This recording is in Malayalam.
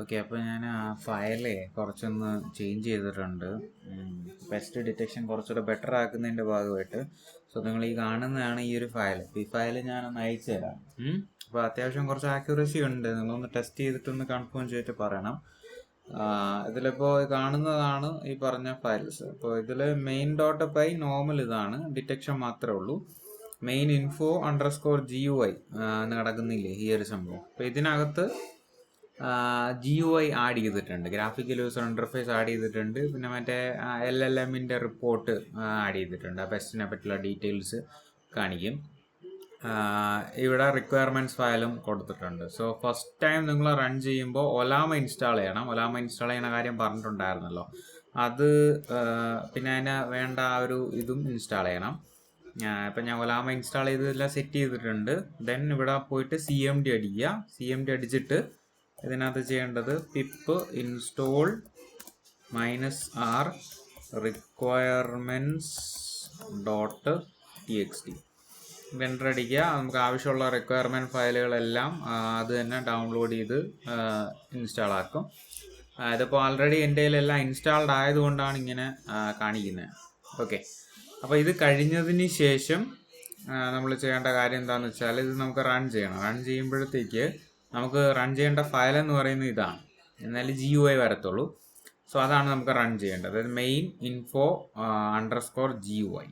ഓക്കെ, അപ്പോൾ ഞാൻ ആ ഫയലേ കുറച്ചൊന്ന് ചേഞ്ച് ചെയ്തിട്ടുണ്ട്. പെസ്റ്റ് ഡിറ്റക്ഷൻ കുറച്ചുകൂടെ ബെറ്റർ ആക്കുന്നതിൻ്റെ ഭാഗമായിട്ട്. സോ നിങ്ങൾ ഈ കാണുന്നതാണ് ഈ ഒരു ഫയൽ. ഈ ഫയൽ ഞാനൊന്ന് അയച്ചു തരാം. അപ്പോൾ അത്യാവശ്യം കുറച്ച് ആക്യുറസി ഉണ്ട്. നിങ്ങളൊന്ന് ടെസ്റ്റ് ചെയ്തിട്ടൊന്ന് കൺഫേം ചെയ്തിട്ട് പറയണം. ഇതിലിപ്പോൾ കാണുന്നതാണ് ഈ പറഞ്ഞ ഫയൽസ്. അപ്പോൾ ഇതിൽ മെയിൻ ഡോട്ട് പൈ നോർമൽ ഇതാണ്, ഡിറ്റക്ഷൻ മാത്രമേ ഉള്ളൂ. മെയിൻ ഇൻഫോ _GUI എന്ന് കിടക്കുന്നില്ലേ ഈ ഒരു സംഭവം. അപ്പോൾ ഇതിനകത്ത് GUI ആഡ് ചെയ്തിട്ടുണ്ട്, ഗ്രാഫിക്കൽ യൂസർ ഇൻ്റർഫേസ് ആഡ് ചെയ്തിട്ടുണ്ട്. പിന്നെ മറ്റേ LLMൻ്റെ റിപ്പോർട്ട് ആഡ് ചെയ്തിട്ടുണ്ട്. ആ പെസ്റ്റിനെ പറ്റിയുള്ള ഡീറ്റെയിൽസ് കാണിക്കും. ഇവിടെ റിക്വയർമെൻറ്റ്സ് ഫയലും കൊടുത്തിട്ടുണ്ട്. സോ ഫസ്റ്റ് ടൈം നിങ്ങൾ റൺ ചെയ്യുമ്പോൾ ഒലാമ ഇൻസ്റ്റാൾ ചെയ്യണം. ഒലാമ ഇൻസ്റ്റാൾ ചെയ്യുന്ന കാര്യം പറഞ്ഞിട്ടുണ്ടായിരുന്നല്ലോ, അത് പിന്നെ അതിന് വേണ്ട ആ ഒരു ഇതും ഇൻസ്റ്റാൾ ചെയ്യണം. ഇപ്പം ഞാൻ ഒലാമ ഇൻസ്റ്റാൾ ചെയ്തെല്ലാം സെറ്റ് ചെയ്തിട്ടുണ്ട്. ദെൻ ഇവിടെ പോയിട്ട് CMD അടിക്കുക. CMD അടിച്ചിട്ട് ഇതിനകത്ത് ചെയ്യേണ്ടത് pip install -r requirements.txt vendor അടിക്കുക. നമുക്ക് ആവശ്യമുള്ള റിക്വയർമെൻറ്റ് ഫയലുകളെല്ലാം അത് തന്നെ ഡൗൺലോഡ് ചെയ്ത് ഇൻസ്റ്റാൾ ആക്കും. ഇതിപ്പോൾ ആൾറെഡി എൻ്റെ കയ്യിലെല്ലാം ഇൻസ്റ്റാൾഡ് ആയതുകൊണ്ടാണ് ഇങ്ങനെ കാണിക്കുന്നത്. ഓക്കെ, അപ്പോൾ ഇത് കഴിഞ്ഞതിന് ശേഷം നമ്മൾ ചെയ്യേണ്ട കാര്യം എന്താണെന്ന് വെച്ചാൽ, ഇത് നമുക്ക് റൺ ചെയ്യണം. റൺ ചെയ്യുമ്പോഴത്തേക്ക് നമുക്ക് റൺ ചെയ്യേണ്ട ഫയൽ എന്ന് പറയുന്നത് ഇതാണ്, എന്നാലും GUI വരത്തുള്ളൂ. സോ അതാണ് നമുക്ക് റൺ ചെയ്യേണ്ടത്. Main info _GUI.